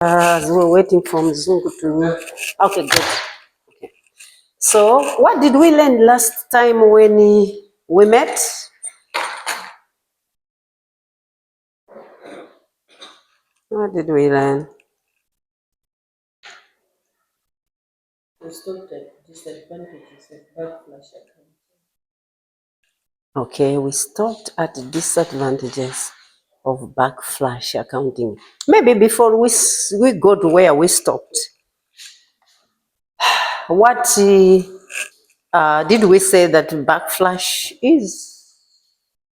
As we're waiting for Mzungu to. Okay, good. Okay. So, what did we learn last time when we met? What did we learn? We stopped at disadvantages of backflash accounting. Okay, we stopped at disadvantages of backflash accounting. Maybe before we go to where we stopped, what did we say that backflash is?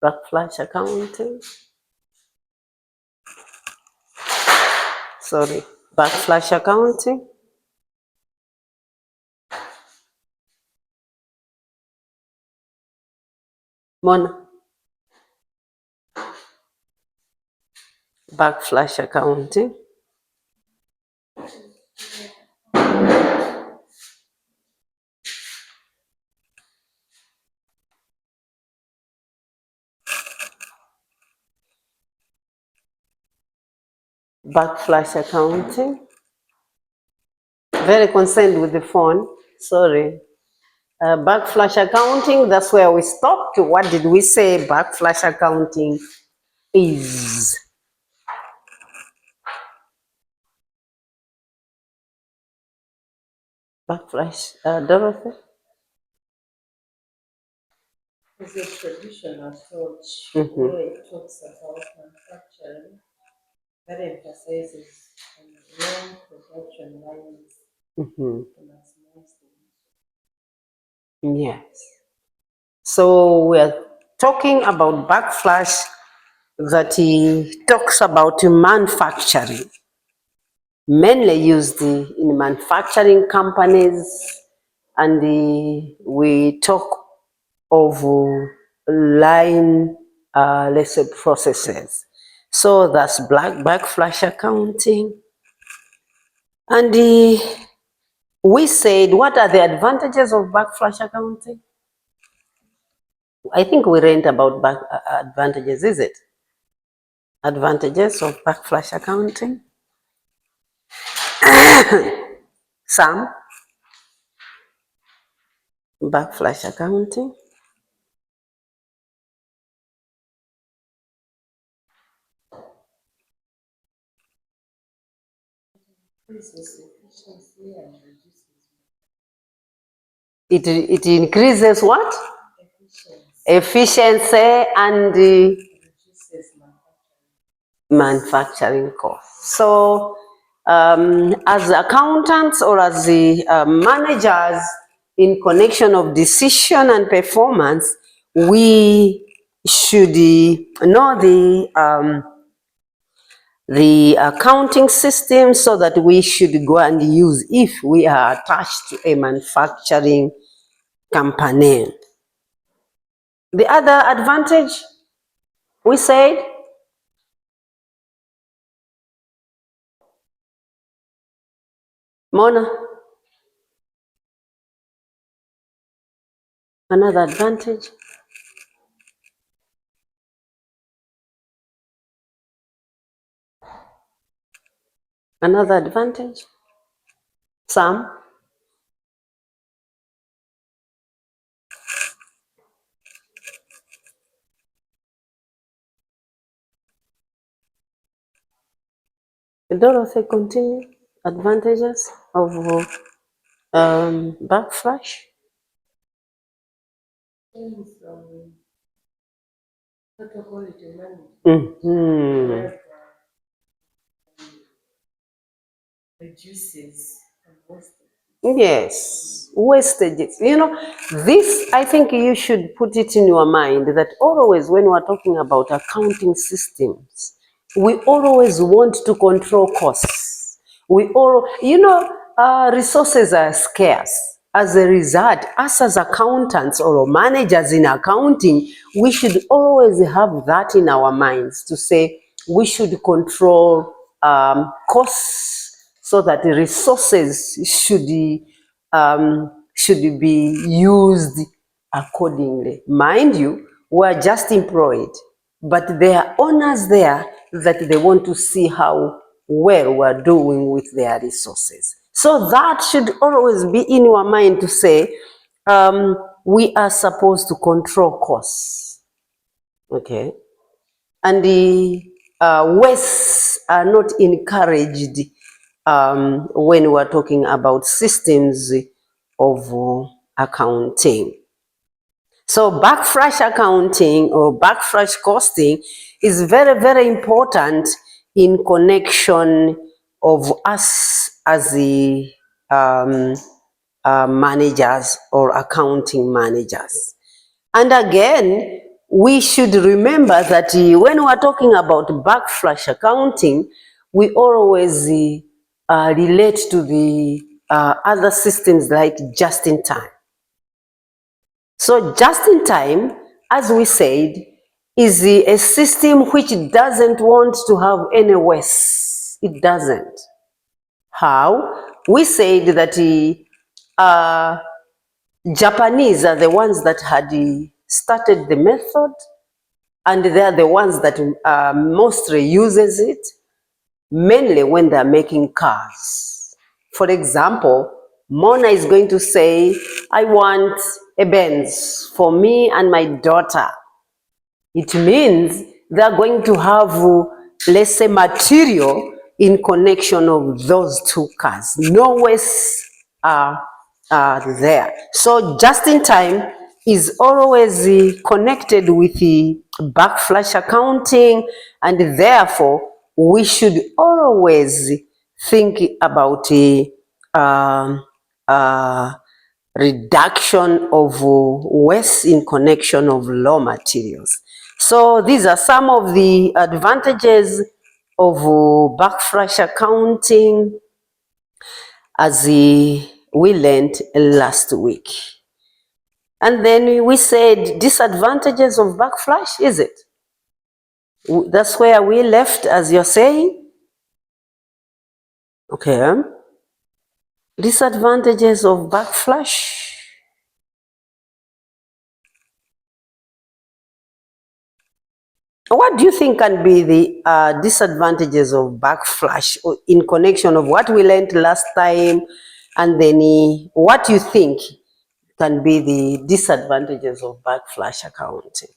Backflash accounting? Sorry, backflash accounting? Mona? Backflash accounting? Backflash accounting? Very concerned with the phone. Sorry. Backflash accounting, that's where we stopped. What did we say backflash accounting is? Backflash, Dorothy? It's a traditional approach Mhm. where it talks about manufacturing that emphasizes on long production lines Mhm. to maximize the use. Yes. So we're talking about backflash that he talks about manufacturing, mainly used in manufacturing companies, and we talk of line, let's say, processes. So that's backflash accounting. And we said, what are the advantages of backflash accounting? I think we read about advantages, is it? Advantages of backflash accounting? Some? Backflash accounting? Increases efficiency and reduces It increases what? efficiency, Efficiency and reduces manufacturing costs. So, as accountants or as the managers in connection of decision and performance, we should know the accounting system so that we should go and use if we are attached to a manufacturing company. The other advantage we said, Mona, another advantage. Another advantage. Some. Dorothy, continue. Advantages of backflash. things from total quality management. Where reduces and wastage. Yes, wastages. You know, this, I think you should put it in your mind that always when we're talking about accounting systems, we always want to control costs. Resources are scarce. As a result, us as accountants or managers in accounting, we should always have that in our minds to say we should control costs so that the resources should be used accordingly. Mind you, we are just employed, but there are owners there that they want to see how well we're doing with their resources. So that should always be in your mind to say, we are supposed to control costs, okay? And the wastes are not encouraged when we're talking about systems of accounting. So backflash accounting or backflash costing is very, very important in connection of us as the managers or accounting managers. And again, we should remember that when we're talking about backflash accounting, we always relate to the other systems like just-in-time. So just-in-time, as we said, is a system which doesn't want to have any waste. It doesn't. How? We said that Japanese are the ones that had started the method, and they are the ones that mostly uses it, mainly when they're making cars. For example, Mona is going to say, I want a Benz for me and my daughter. It means they're going to have, let's say, material in connection of those two cars. No waste there. So just in time is always connected with the backflash accounting, and therefore we should always think about a reduction of waste in connection of raw materials. So these are some of the advantages of backflash accounting as we learned last week. And then we said disadvantages of backflash, is it? That's where we left, as you're saying? Okay. Disadvantages of backflash. What do you think can be the disadvantages of backflash in connection of what we learned last time, and then what you think can be the disadvantages of backflash accounting?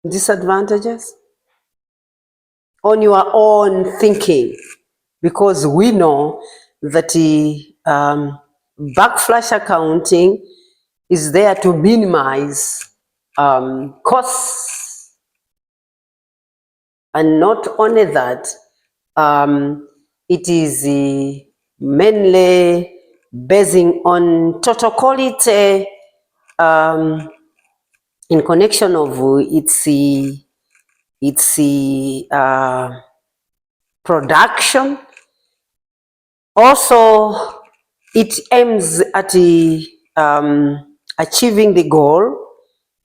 Disadvantages? On your own thinking, because we know that backflash accounting is there to minimize costs, and not only that, it is mainly basing on total quality in connection of its production. Also, it aims at achieving the goal.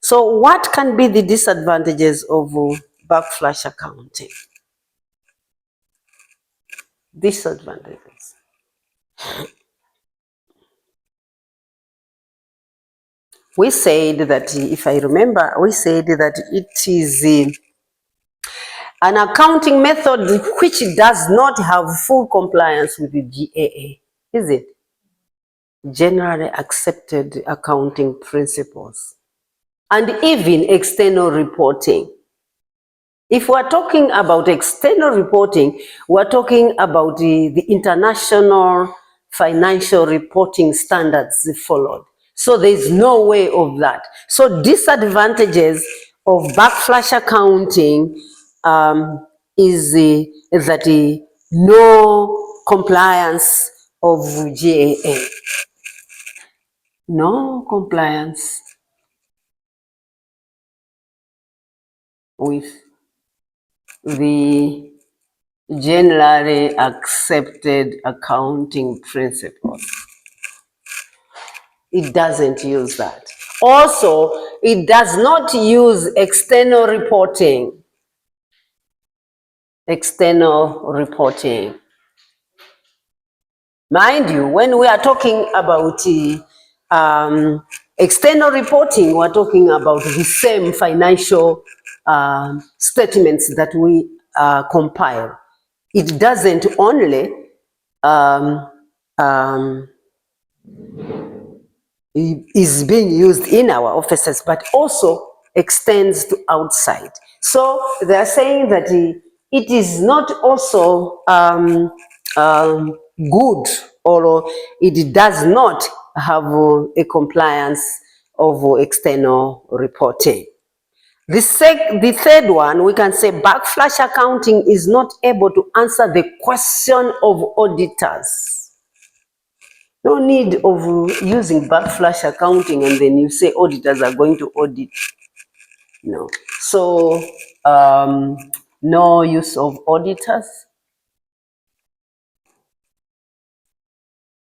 So what can be the disadvantages of backflash accounting? Disadvantages. We said that, if I remember, we said that it is an accounting method which does not have full compliance with the GAA, is it? Generally accepted accounting principles, and even external reporting. If we're talking about external reporting, we're talking about the international financial reporting standards followed. So there's no way of that. So disadvantages of backflash accounting is that no compliance of GAA. No compliance with the generally accepted accounting principles. It doesn't use that. Also, it does not use external reporting. External reporting. Mind you, when we are talking about External reporting, we're talking about the same financial statements that we compile. It doesn't only is being used in our offices, but also extends to outside. So they are saying that it is not also good, or it does not have a compliance of external reporting. The third one, we can say backflash accounting is not able to answer the question of auditors. No need of using backflash accounting and then you say auditors are going to audit. No. So, no use of auditors.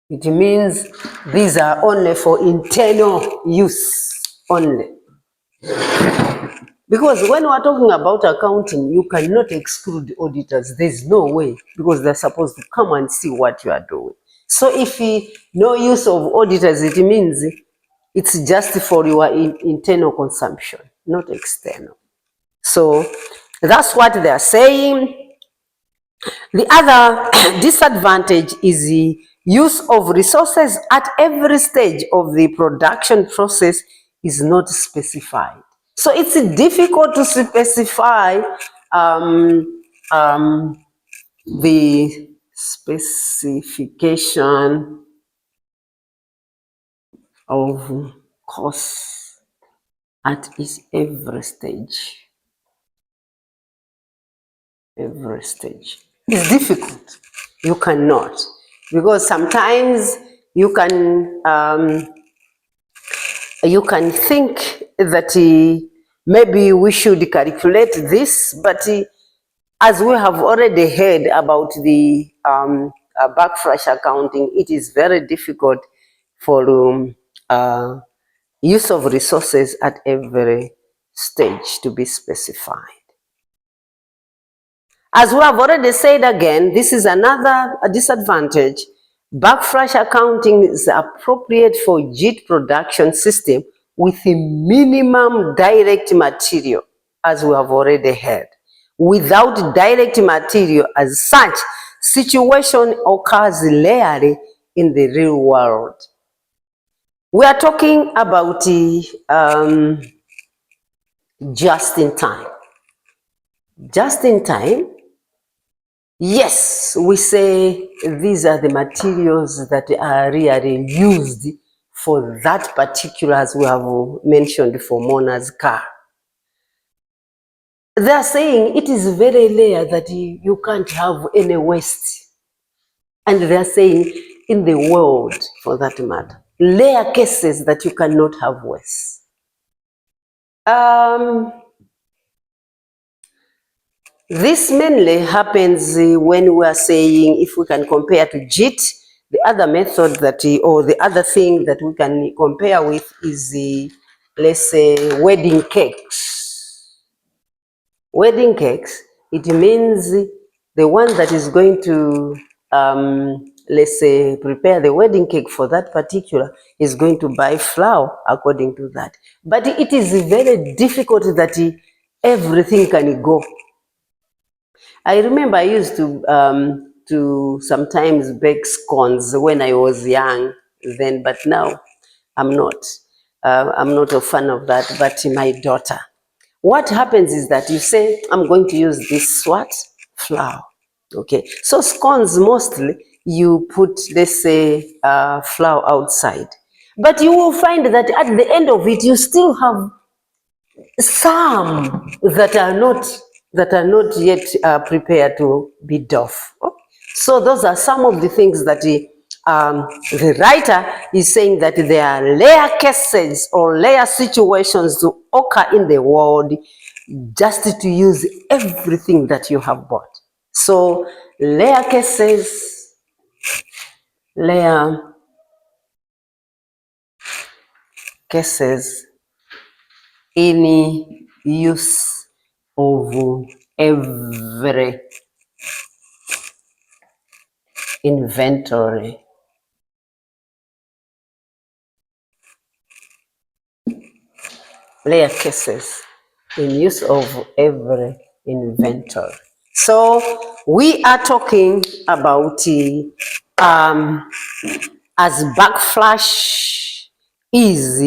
It means these are only for internal use only. Because when we're talking about accounting, you cannot exclude auditors. There's no way, because they're supposed to come and see what you are doing. So if no use of auditors, it means it's just for your internal consumption, not external. So that's what they are saying. The other disadvantage is the use of resources at every stage of the production process is not specified. So it's difficult to specify the specification of costs at every stage. Every stage. It's difficult. You cannot, because sometimes you can think that maybe we should calculate this, but as we have already heard about the backflash accounting, it is very difficult for use of resources at every stage to be specified. As we have already said again, this is another disadvantage. Backflash accounting is appropriate for JIT production system with a minimum direct material, as we have already heard. Without direct material as such, situation occurs rarely in the real world. We are talking about just in time. Just in time, yes, we say these are the materials that are really used for that particular, as we have mentioned, for Mona's car. They are saying it is very rare that you can't have any waste. And they are saying in the world, for that matter, rare cases that you cannot have waste. This mainly happens when we are saying, if we can compare to JIT, the other method that, or the other thing that we can compare with is let's say, wedding cakes. Wedding cakes, it means the one that is going to, let's say, prepare the wedding cake for that particular is going to buy flour according to that. But it is very difficult that everything can go. I remember I used to sometimes bake scones when I was young then, but now I'm not. I'm not a fan of that, but my daughter. What happens is that you say, I'm going to use this what? Flour. Okay, so scones mostly you put, let's say, flour outside. But you will find that at the end of it, you still have some that are not yet prepared to be dough. So those are some of the things that the writer is saying, that there are rare cases or rare situations to occur in the world just to use everything that you have bought. So rare cases, rare cases, any use of every inventory. rare cases in use of every inventory. So we are talking about as backflash is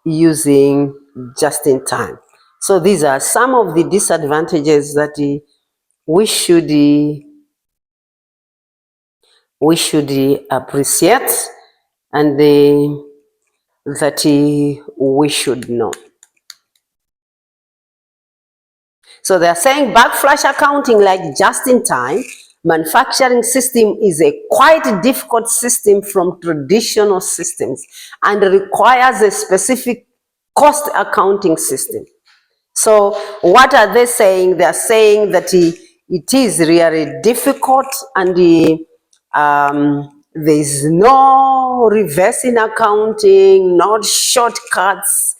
using just in time. So these are some of the disadvantages that we should appreciate and that we should know. So they are saying backflash accounting, like just-in-time manufacturing system, is a quite difficult system from traditional systems and requires a specific cost accounting system. So what are they saying? They are saying that it is really difficult and there is no reverse in accounting, not shortcuts,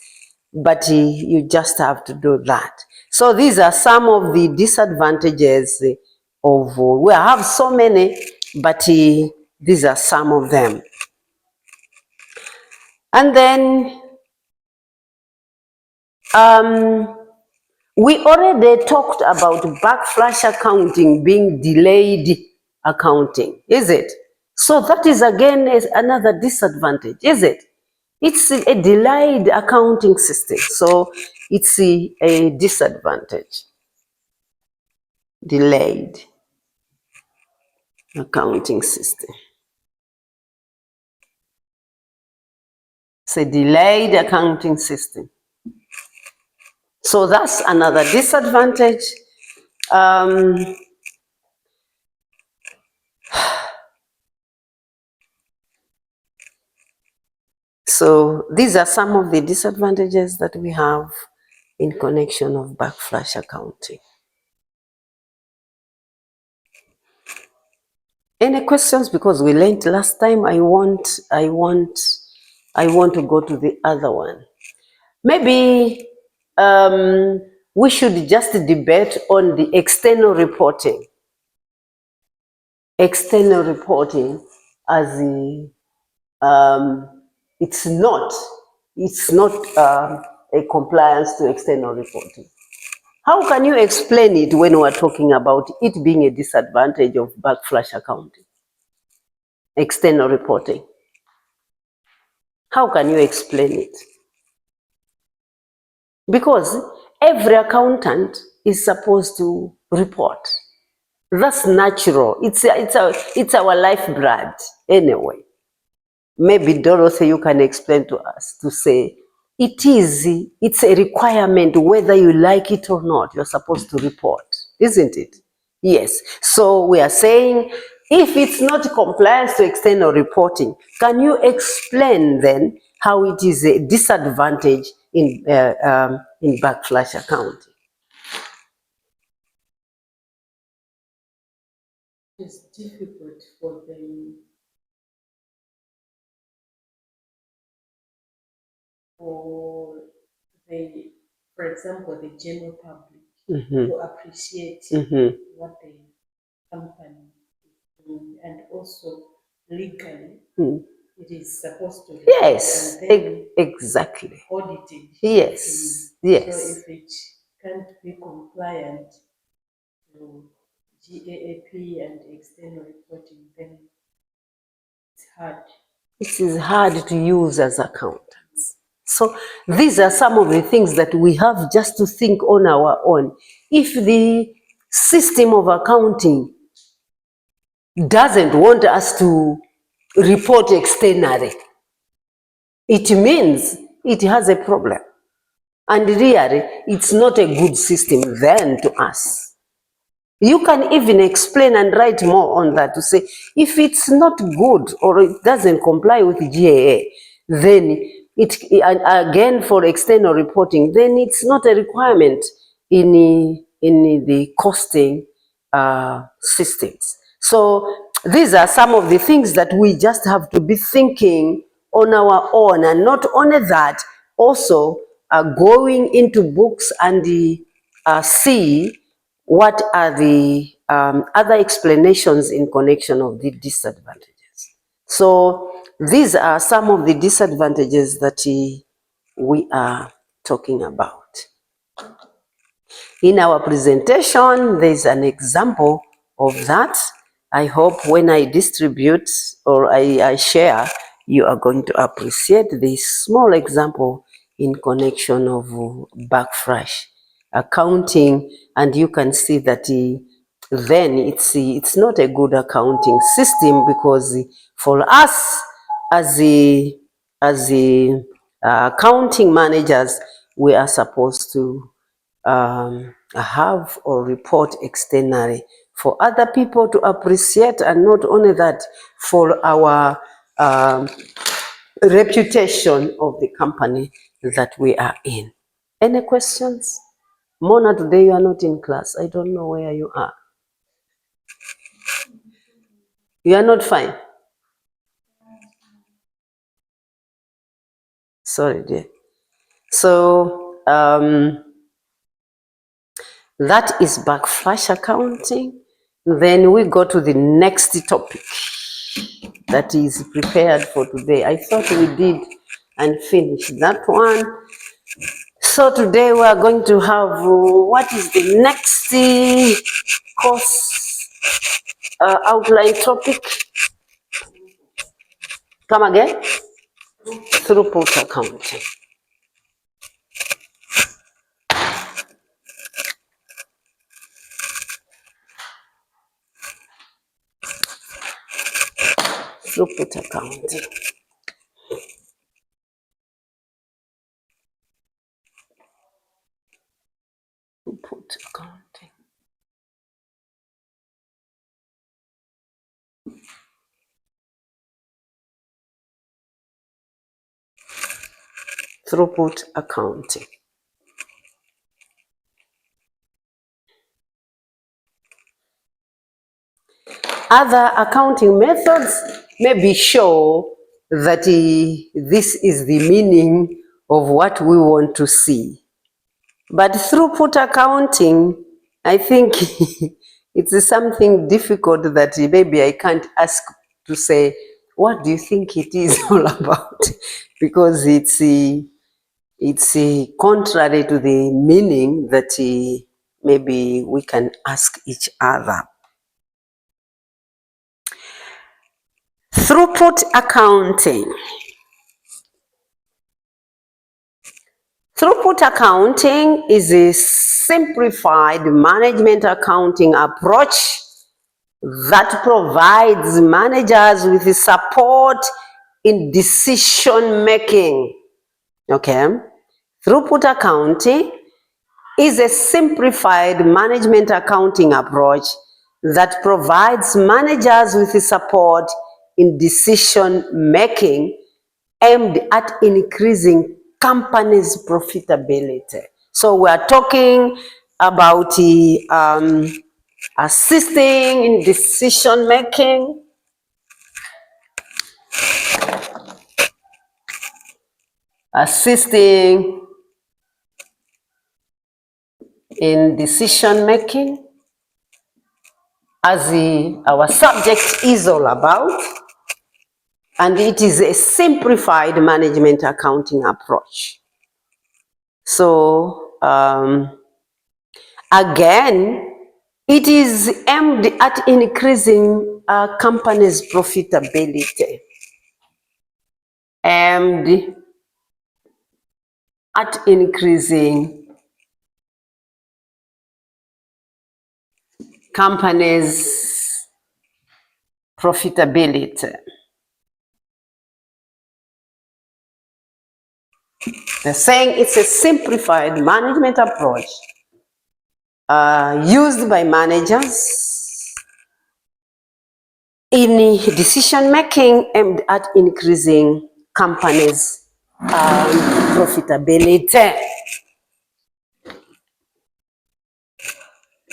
but you just have to do that. So these are some of the disadvantages of, we have so many, but these are some of them. And then we already talked about backflash accounting being delayed accounting, is it? So that is again another disadvantage, is it? It's a delayed accounting system, so it's a disadvantage. Delayed accounting system. It's a delayed accounting system. So that's another disadvantage. So these are some of the disadvantages that we have in connection of backflash accounting. Any questions? Because we learned last time. I want to go to the other one. Maybe we should just debate on the external reporting. External reporting, as it's not a compliance to external reporting. How can you explain it when we're talking about it being a disadvantage of backflash accounting? External reporting. How can you explain it? Because every accountant is supposed to report. That's natural. It's our lifeblood anyway. Maybe Dorothy, you can explain to us to say it's a requirement whether you like it or not. You're supposed to report, isn't it? Yes. So we are saying if it's not compliance to external reporting, can you explain then how it is a disadvantage in backflash accounting? It's difficult for them for example, the general public to appreciate what the company is doing, and also legally it is supposed to be. Yes, exactly. Audited. Yes, yes. So if it can't be compliant to GAAP and external reporting, then it's hard. It is hard to use as accountants. So these are some of the things that we have just to think on our own. If the system of accounting doesn't want us to report externally, it means it has a problem. And really, it's not a good system then to us. You can even explain and write more on that to say, if it's not good or it doesn't comply with GAA, then again for external reporting, then it's not a requirement in the costing systems. So these are some of the things that we just have to be thinking on our own, and not only that, also going into books and see what are the other explanations in connection of the disadvantages. So these are some of the disadvantages that we are talking about. In our presentation, there's an example of that. I hope when I distribute or I share, you are going to appreciate this small example in connection of backflash accounting, and you can see that then it's not a good accounting system, because for us as the accounting managers, we are supposed to have or report externally for other people to appreciate, and not only that, for our reputation of the company that we are in. Any questions? Mona, today you are not in class. I don't know where you are. You are not fine? Sorry, dear. So, that is backflash accounting. Then we go to the next topic that is prepared for today. I thought we did and finished that one. So today we are going to have, what is the next course outline topic? Come again? Throughput accounting. Throughput accounting. Throughput accounting. Throughput accounting. Other accounting methods maybe show that this is the meaning of what we want to see. But throughput accounting, I think it's something difficult that maybe I can't ask to say, what do you think it is all about? Because it's contrary to the meaning that maybe we can ask each other. Throughput accounting. Throughput accounting is a simplified management accounting approach that provides managers with support in decision making. Okay? Throughput accounting is a simplified management accounting approach that provides managers with support in decision making aimed at increasing companies' profitability. So we are talking about assisting in decision making, assisting in decision making, as our subject is all about, and it is a simplified management accounting approach. So, again, it is aimed at increasing a company's profitability, aimed at increasing companies' profitability. They're saying it's a simplified management approach used by managers in decision making aimed at increasing companies' profitability.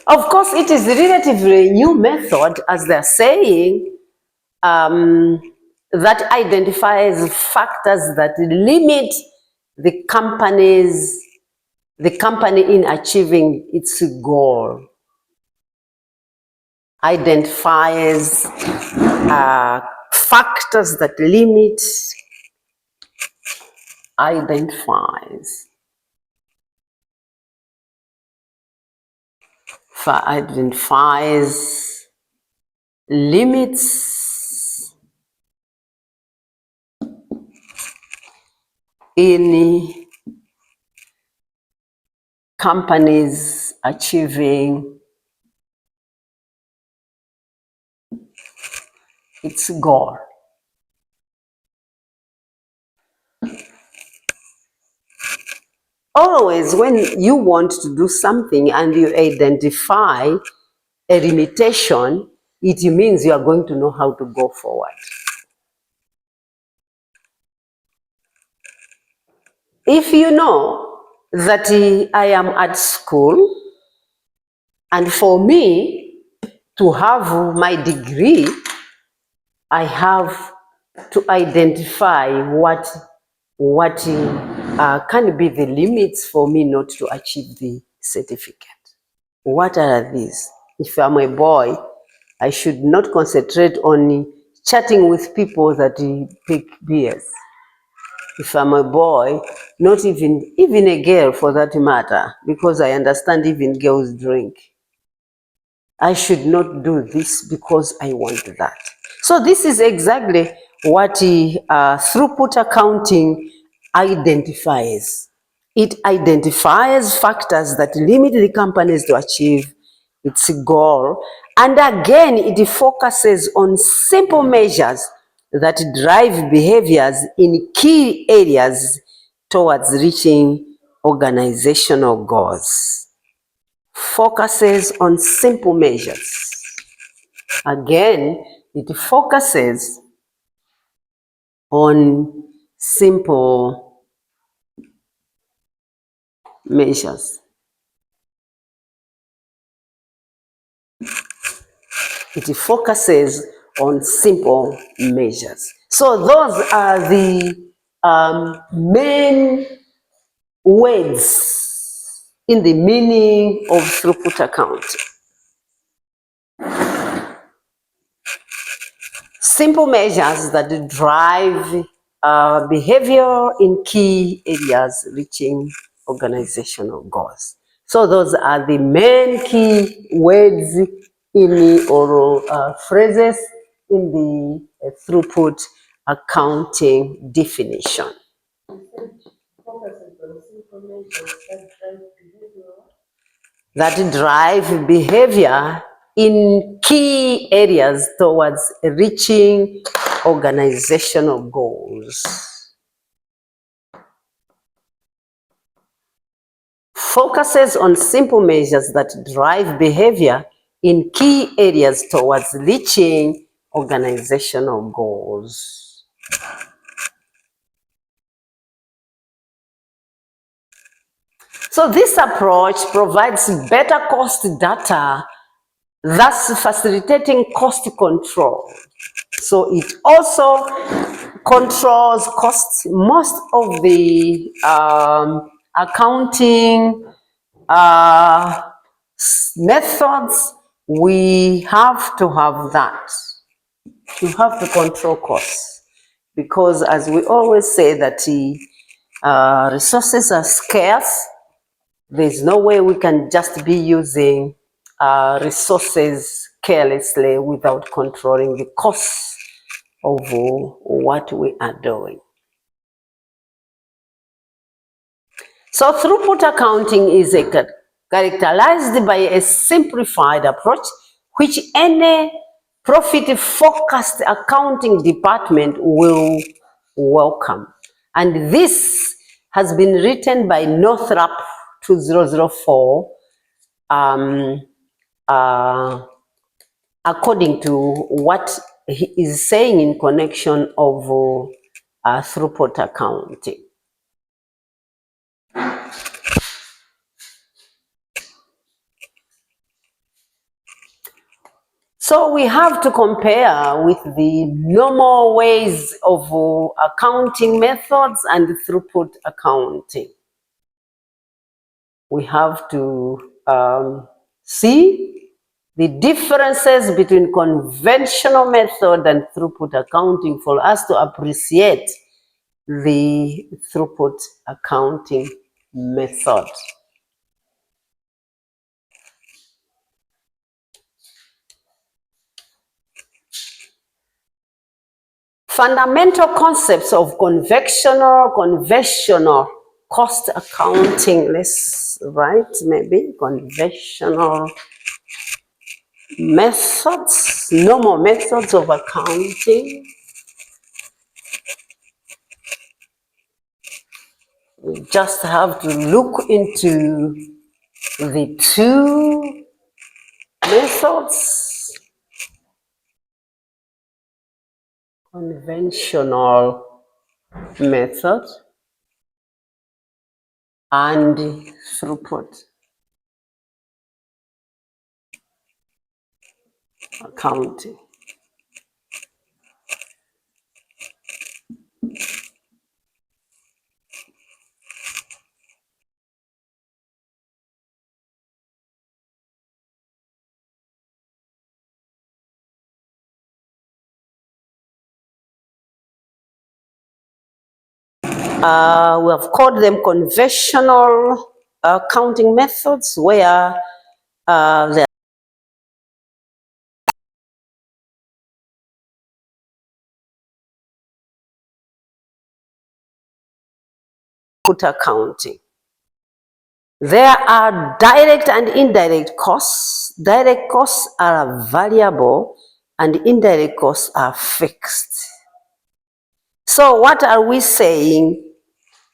Of course, it is a relatively new method, as they're saying, that identifies factors that limit the company in achieving its goal. Identifies factors that limit, identifies identifies limits in companies achieving its goal. Always, when you want to do something and you identify a limitation, it means you are going to know how to go forward. If you know that I am at school, and for me to have my degree, I have to identify what can be the limits for me not to achieve the certificate. What are these? If I'm a boy, I should not concentrate on chatting with people that pick beers. If I'm a boy, not even a girl for that matter, because I understand even girls drink. I should not do this because I want that. So this is exactly what throughput accounting identifies. It identifies factors that limit the companies to achieve its goal. And again, it focuses on simple measures that drive behaviors in key areas towards reaching organizational goals. Focuses on simple measures. Again, it focuses on simple measures. It focuses on simple measures. So those are the main words in the meaning of throughput accounting. Simple measures that drive behavior in key areas reaching organizational goals. So those are the main key words in or phrases in the throughput accounting definition. That drive behavior in key areas towards reaching organizational goals. Focuses on simple measures that drive behavior in key areas towards reaching organizational goals. So this approach provides better cost data, thus facilitating cost control. So it also controls costs. Most of the accounting methods, we have to have that. You have to control costs because, as we always say, that resources are scarce. There's no way we can just be using resources carelessly without controlling the costs of what we are doing. So throughput accounting is characterized by a simplified approach which any profit-focused accounting department will welcome. And this has been written by Northrop 2004 according to what he is saying in connection of throughput accounting. So we have to compare with the normal ways of accounting methods and throughput accounting. We have to see the differences between conventional method and throughput accounting for us to appreciate the throughput accounting method. Fundamental concepts of conventional cost accounting. Let's write maybe conventional methods, normal methods of accounting. We just have to look into the two methods. Conventional method and throughput accounting. We have called them conventional accounting methods, where they put accounting. There are direct and indirect costs. Direct costs are variable and indirect costs are fixed. So what are we saying?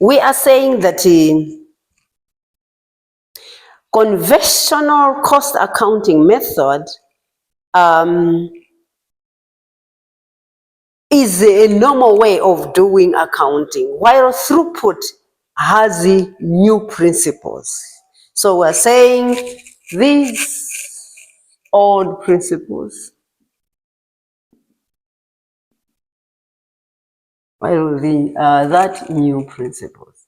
We are saying that conventional cost accounting method is a normal way of doing accounting, while throughput has new principles. So we're saying these old principles, while that new principles.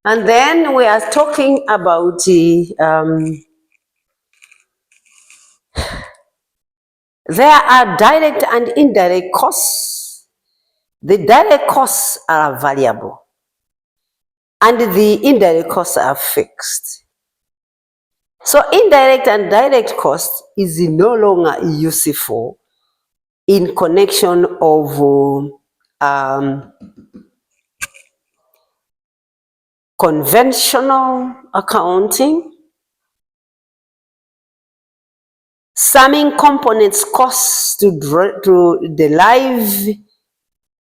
And then we are talking about there are direct and indirect costs. The direct costs are variable and the indirect costs are fixed. So indirect and direct cost is no longer useful in connection of conventional accounting. Summing components costs to derive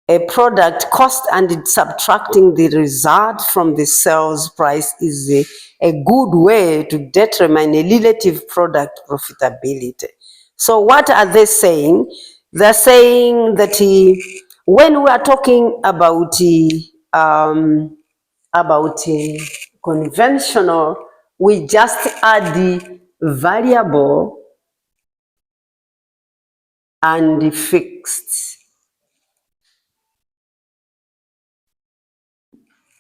a product cost and subtracting the result from the sales price is a good way to determine a relative product profitability. So what are they saying? They're saying that when we are talking about conventional, we just add the variable and the fixed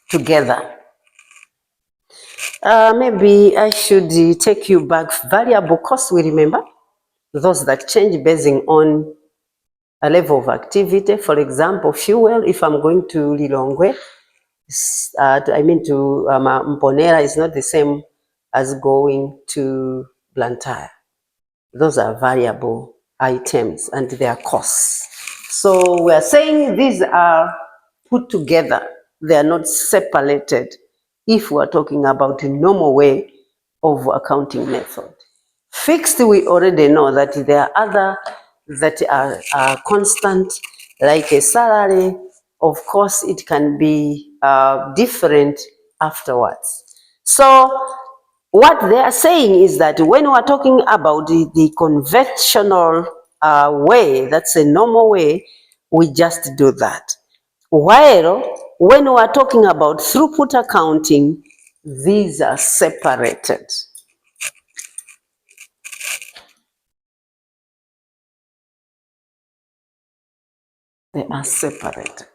together. Maybe I should take you back. Variable costs, we remember those that change based on a level of activity. For example, fuel, if I'm going to Lilongwe, to Mponera is not the same as going to Blantyre. Those are variable items and their costs. So we are saying these are put together. They are not separated if we are talking about a normal way of accounting method. Fixed, we already know that there are other that are constant, like a salary. Of course, it can be different afterwards. So what they are saying is that when we are talking about the conventional way, that's a normal way, we just do that. While when we are talking about throughput accounting, these are separated. They are separated.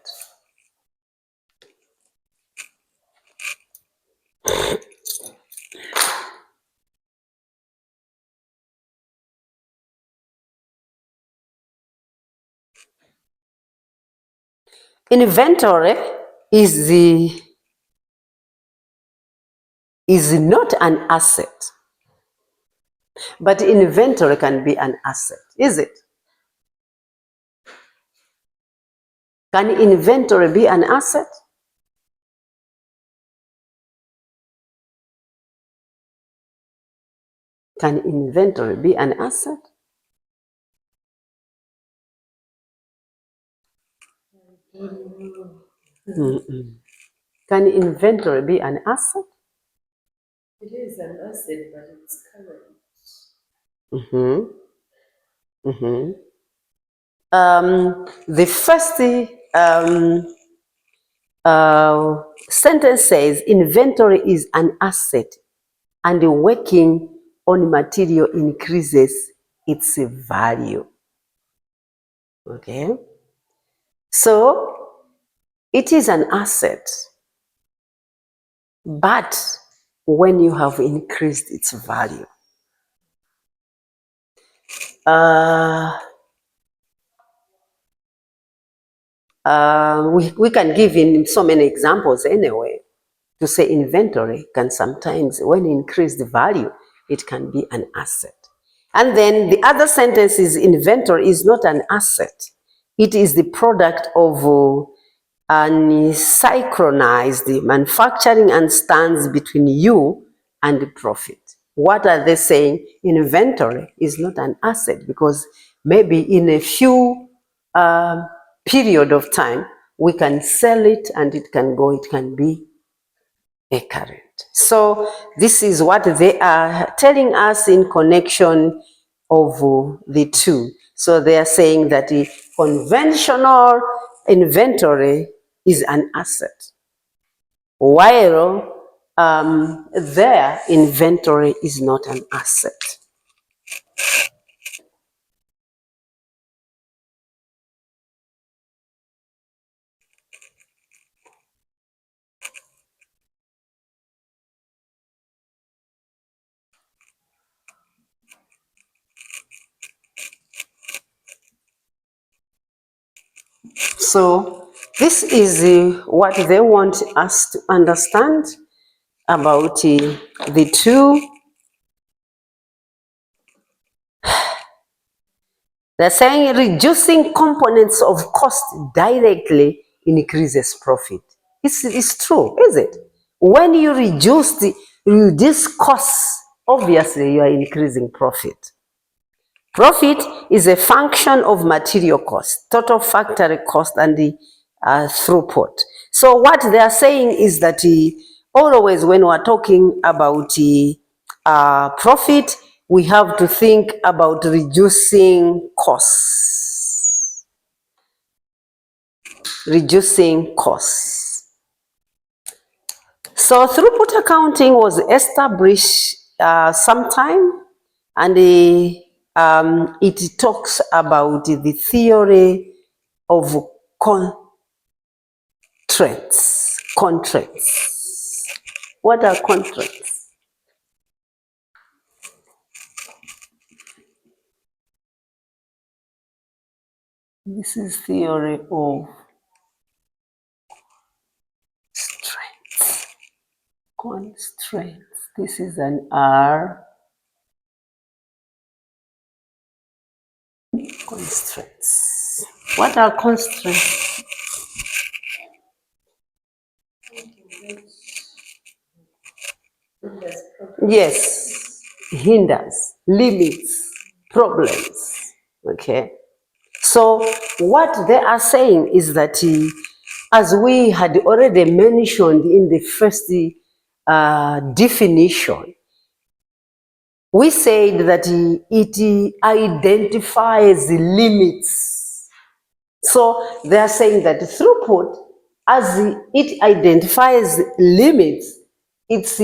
Inventory is not an asset. But inventory can be an asset, is it? Can inventory be an asset? Can inventory be an asset? Can inventory be an asset? It is an asset, but it's current. The first sentence says inventory is an asset and working on material increases its value. Okay, so it is an asset, but when you have increased its value. We can give in so many examples anyway to say inventory can sometimes, when increased value, it can be an asset. And then the other sentence is inventory is not an asset. It is the product of an synchronized manufacturing and stands between you and the profit. What are they saying? Inventory is not an asset because maybe in a few period of time, we can sell it and it can go, it can be a current. So this is what they are telling us in connection of the two. So they are saying that the conventional inventory is an asset, while their inventory is not an asset. So this is what they want us to understand about the two. They're saying reducing components of cost directly increases profit. It's true, is it? When you reduce costs, obviously you are increasing profit. Profit is a function of material cost, total factory cost, and the throughput. So what they are saying is that always when we're talking about profit, we have to think about reducing costs. Reducing costs. So throughput accounting was established sometime, and it talks about the theory of contracts. Contracts. What are contracts? This is theory of strengths. Constraints. This is an R. Constraints. What are constraints? Yes, hinders, limits, problems. Okay. So what they are saying is that as we had already mentioned in the first definition, we said that it identifies the limits. So they are saying that throughput, as it identifies limits, it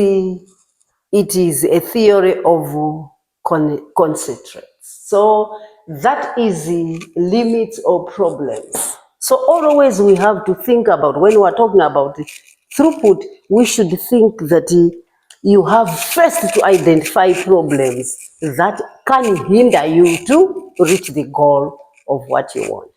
is a theory of concentrates. So that is the limits or problems. So always we have to think about, when we are talking about throughput, we should think that you have first to identify problems that can hinder you to reach the goal of what you want.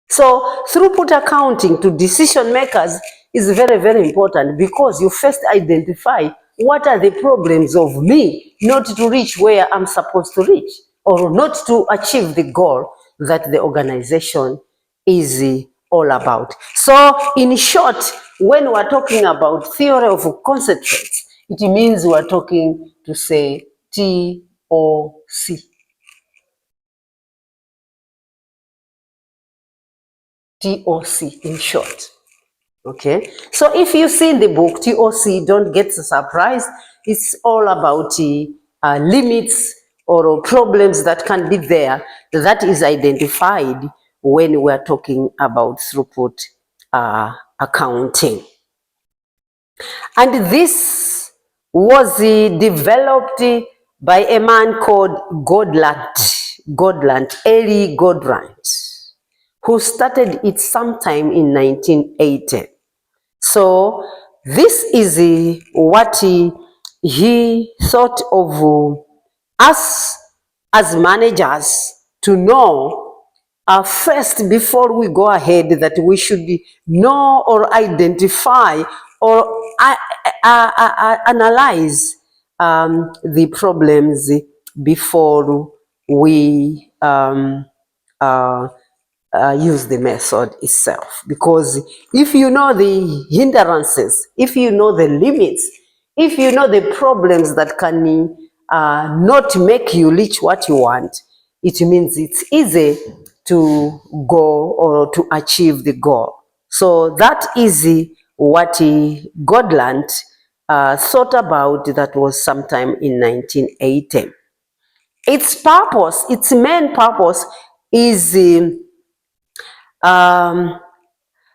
So throughput accounting to decision makers is very, very important because you first identify what are the problems of me not to reach where I'm supposed to reach, or not to achieve the goal that the organization is all about. So in short, when we're talking about theory of concentrates, it means we're talking to say TOC. TOC in short. Okay, so if you see in the book TOC, don't get surprised. It's all about limits or problems that can be there that is identified when we're talking about throughput accounting. And this was developed by a man called Goldland, Eli Goldland, who started it sometime in 1980. So this is what he thought of us as managers to know first, before we go ahead, that we should know or identify or analyze the problems before we use the method itself. Because if you know the hindrances, if you know the limits, if you know the problems that can not make you reach what you want, it means it's easy to go or to achieve the goal. So that is what Goldland thought about. That was sometime in 1980. Its purpose, its main purpose is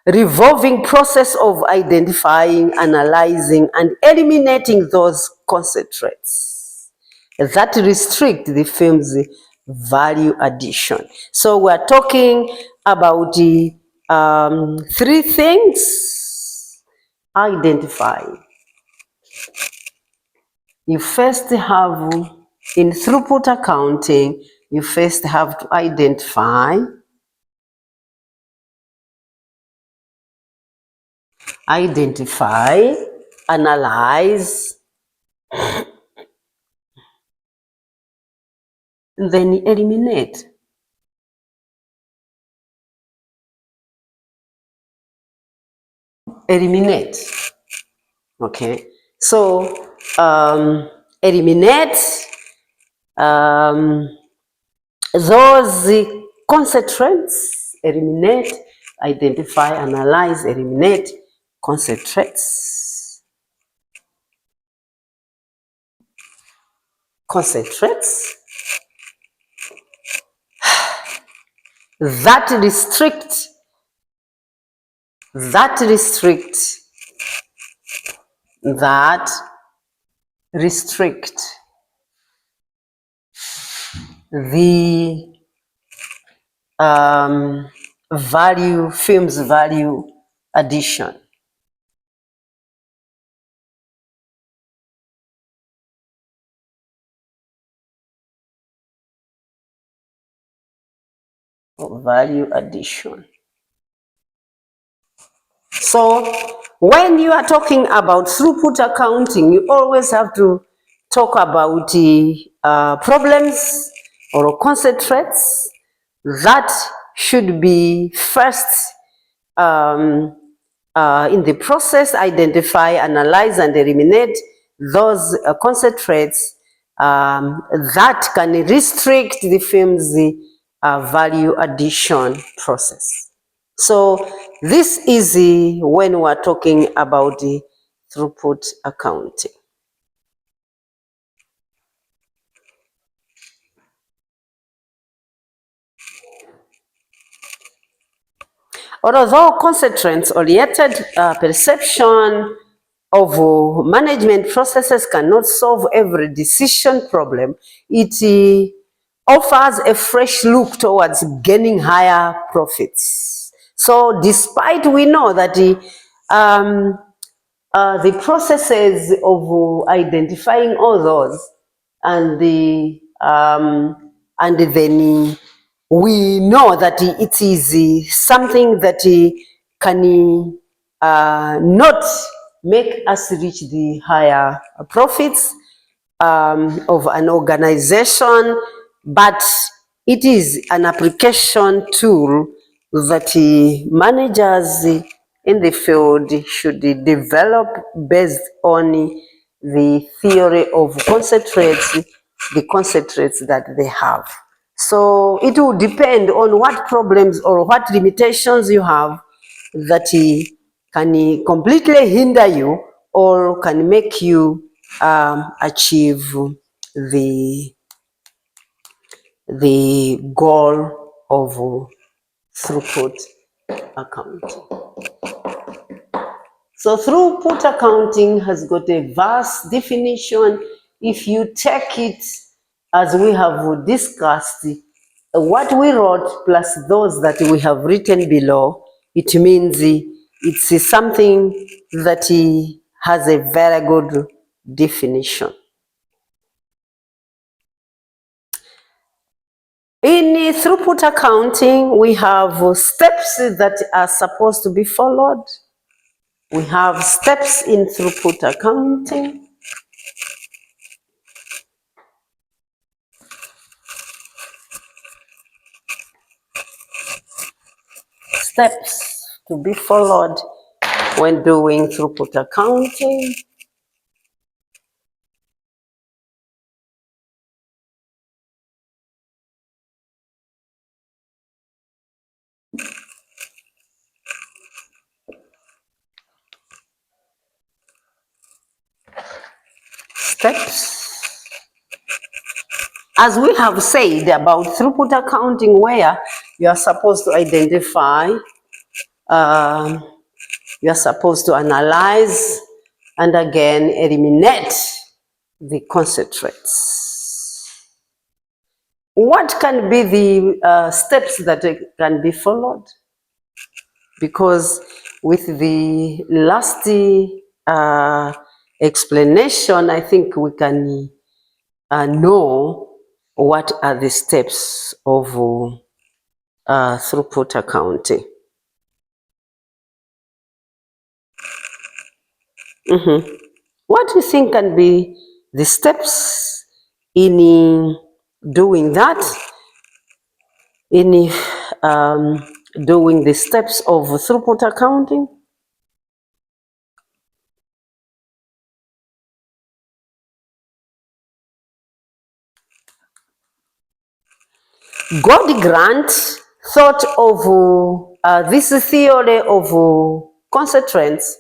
revolving process of identifying, analyzing, and eliminating those concentrates that restrict the firm's value addition. So we're talking about the three things. Identify. You first have, in throughput accounting, you first have to identify, analyze, then eliminate. Eliminate. Okay, so eliminate those concentrates, eliminate, identify, analyze, eliminate concentrates. That restrict the firm's value addition. Value addition. So when you are talking about throughput accounting, you always have to talk about problems or concentrates that should be first in the process. Identify, analyze, and eliminate those concentrates that can restrict the firm's value addition process. So this is when we're talking about the throughput accounting. Although concentrates-oriented perception of management processes cannot solve every decision problem, it offers a fresh look towards gaining higher profits. So despite we know that the processes of identifying all those and then we know that it is something that can not make us reach the higher profits of an organization, but it is an application tool that managers in the field should develop based on the theory of concentrates, the concentrates that they have. So it will depend on what problems or what limitations you have that can completely hinder you or can make you achieve the goal of throughput accounting. So throughput accounting has got a vast definition. If you take it as we have discussed, what we wrote plus those that we have written below, it means it's something that has a very good definition. In throughput accounting, we have steps that are supposed to be followed. We have steps in throughput accounting. Steps to be followed when doing throughput accounting. Steps. As we have said about throughput accounting, where you are supposed to identify, you are supposed to analyze, and again eliminate the concentrates. What can be the steps that can be followed? Because with the last explanation, I think we can know what are the steps of throughput accounting. What do you think can be the steps in doing that, in doing the steps of throughput accounting? God Grant thought of this theory of concentrates,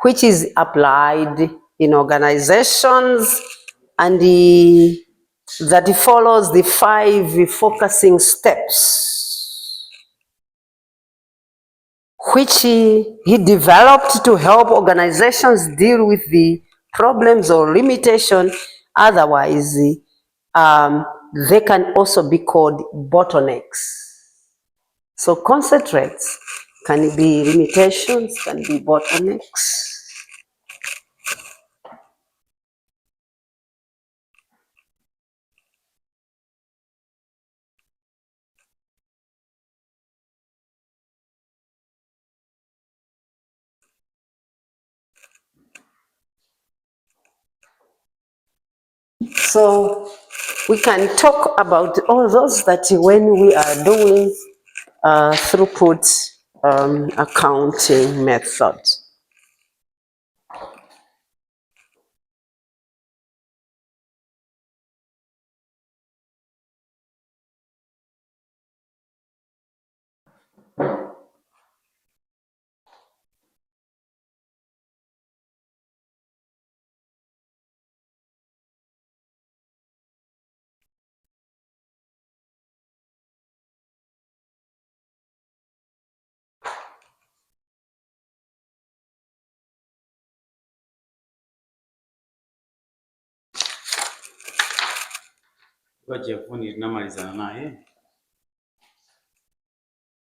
which is applied in organizations, and that follows the 5 focusing steps, which he developed to help organizations deal with the problems or limitation. Otherwise, they can also be called bottlenecks. So concentrates can be limitations, can be bottlenecks. So we can talk about all those that when we are doing throughput accounting method.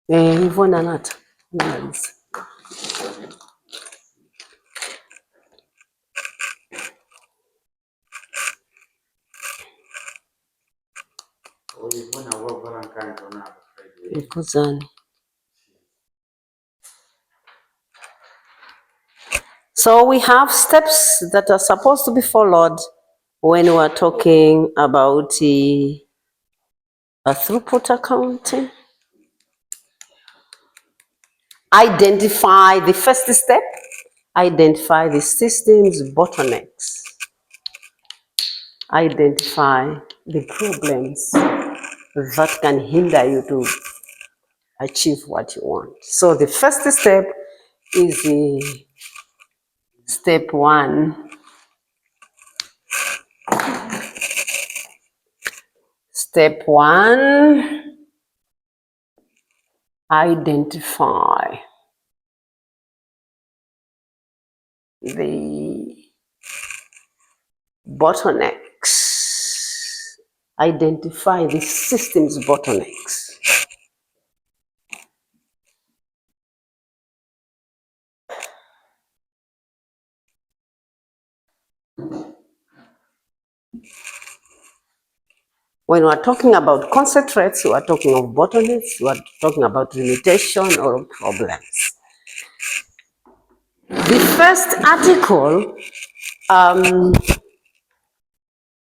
Hivyo na nata nimaliza. Ikozani. So we have steps that are supposed to be followed when we're talking about a throughput accounting. Identify the first step, identify the system's bottlenecks. Identify the problems that can hinder you to achieve what you want. So the first step is the step 1. Step 1, identify the bottlenecks. Identify the system's bottlenecks. When we're talking about concentrates, we are talking of bottlenecks, we are talking about limitation or problems. The first article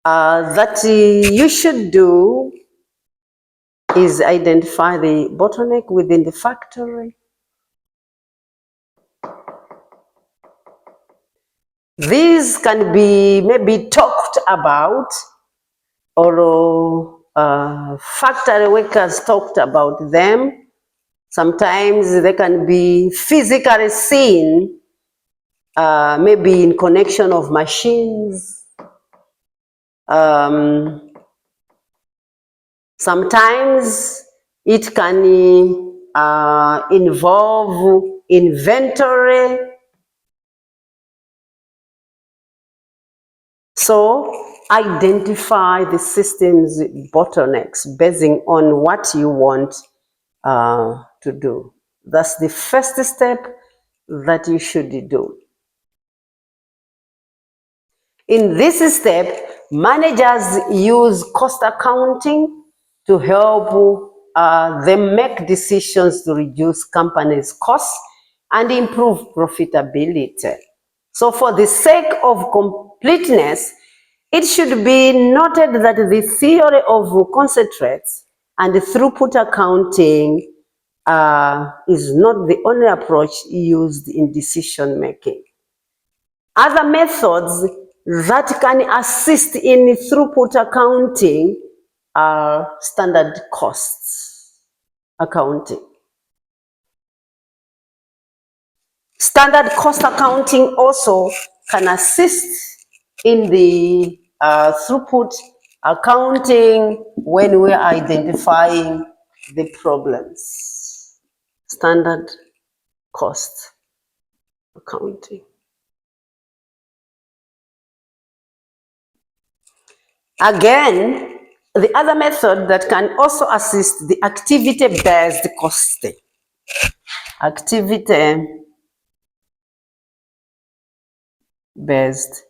that you should do is identify the bottleneck within the factory. These can be maybe talked about, or factory workers talked about them. Sometimes they can be physically seen, maybe in connection of machines. Sometimes it can involve inventory. So identify the system's bottlenecks basing on what you want to do. That's the first step that you should do. In this step, managers use cost accounting to help them make decisions to reduce companies' costs and improve profitability. So for the sake of completeness, it should be noted that the theory of concentrates and throughput accounting is not the only approach used in decision making. Other methods that can assist in throughput accounting are standard costs accounting. Standard cost accounting also can assist in the throughput accounting when we're identifying the problems. Standard cost accounting. Again, the other method that can also assist the activity-based costing. Activity-based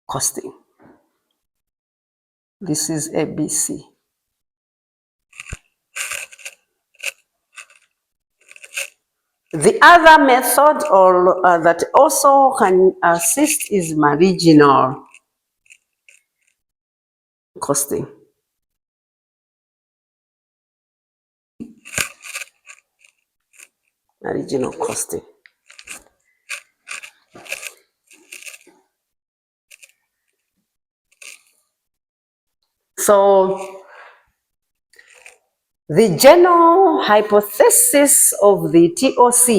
costing. This is ABC. The other method that also can assist is marginal costing. Marginal costing. So the general hypothesis of the TOC,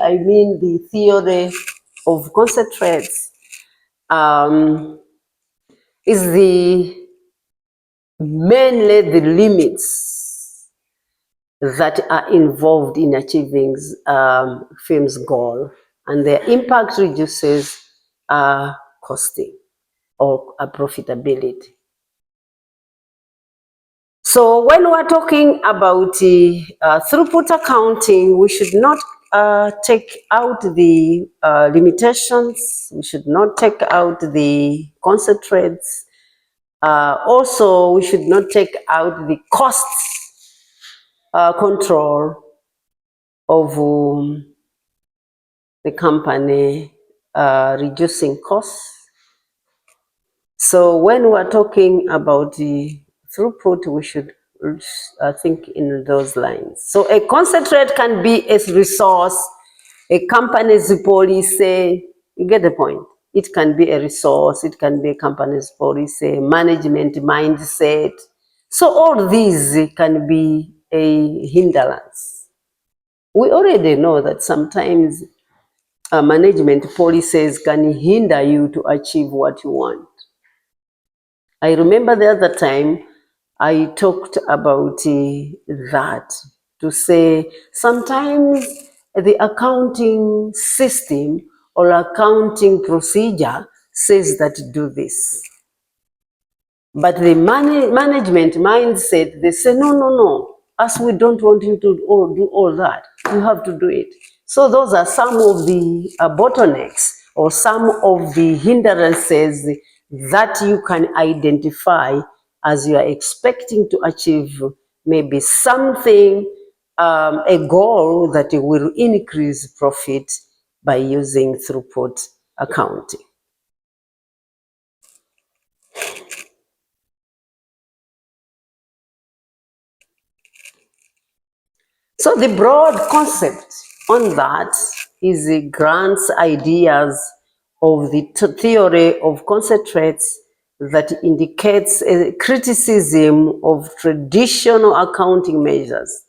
I mean the theory of concentrates, is mainly the limits that are involved in achieving firm's goal, and their impact reduces costing or profitability. So when we're talking about throughput accounting, we should not take out the limitations. We should not take out the concentrates. Also, we should not take out the costs control of the company reducing costs. So when we're talking about the throughput, we should think in those lines. So a concentrate can be a resource, a company's policy, you get the point. It can be a resource, it can be a company's policy, management mindset. So all these can be a hindrance. We already know that sometimes management policies can hinder you to achieve what you want. I remember the other time I talked about that, to say sometimes the accounting system or accounting procedure says that do this. But the management mindset, they say, no, no, no, as we don't want you to do all that, you have to do it. So those are some of the bottlenecks or some of the hindrances that you can identify as you are expecting to achieve maybe something, a goal that will increase profit by using throughput accounting. So the broad concept on that is the grants ideas of the theory of concentrates that indicates a criticism of traditional accounting measures.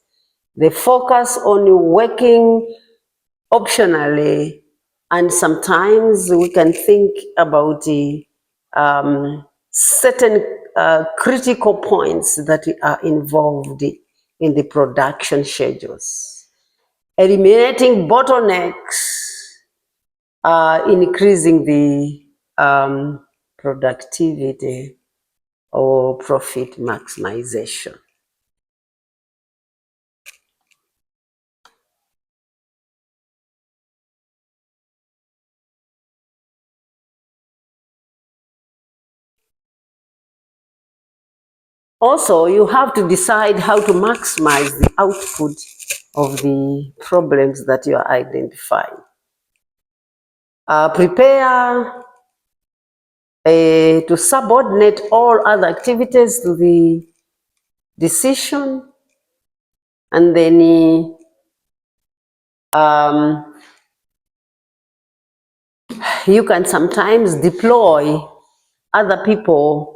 They focus on working optionally, and sometimes we can think about the certain critical points that are involved in the production schedules. Eliminating bottlenecks, increasing the productivity or profit maximization. Also, you have to decide how to maximize the output of the problems that you are identifying. Prepare to subordinate all other activities to the decision, and then you can sometimes deploy other people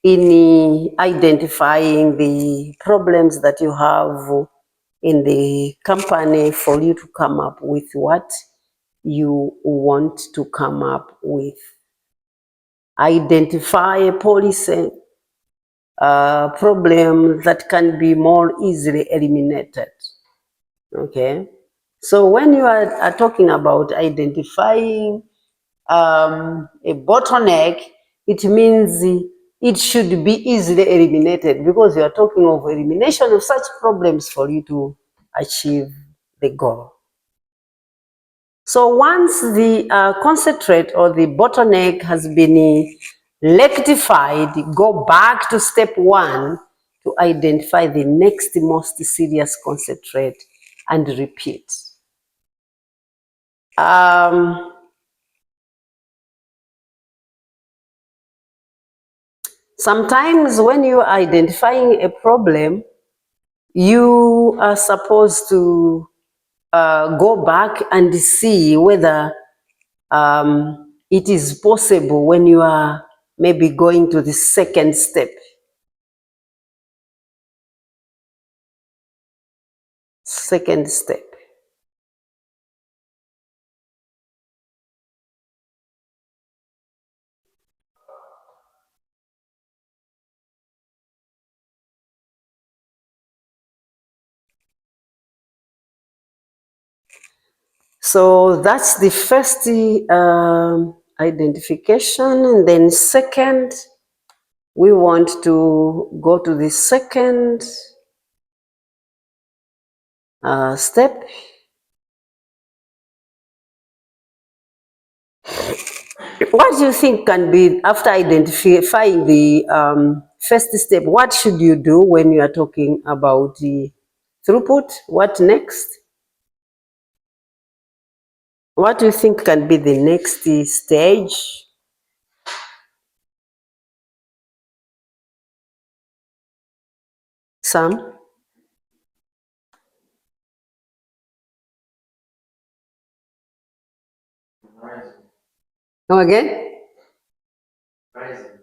in identifying the problems that you have in the company for you to come up with what you want to come up with. Identify a policy problem that can be more easily eliminated. Okay, so when you are talking about identifying a bottleneck, it means it should be easily eliminated, because you are talking of elimination of such problems for you to achieve the goal. So once the concentrate or the bottleneck has been rectified, go back to step one to identify the next most serious concentrate and repeat. Sometimes when you are identifying a problem, you are supposed to go back and see whether it is possible when you are maybe going to the second step. Second step. So that's the first identification, and then second, we want to go to the second step. What do you think can be, after identifying the first step, what should you do when you are talking about the throughput? What next? What do you think can be the next stage? Sam? Come again? Rising.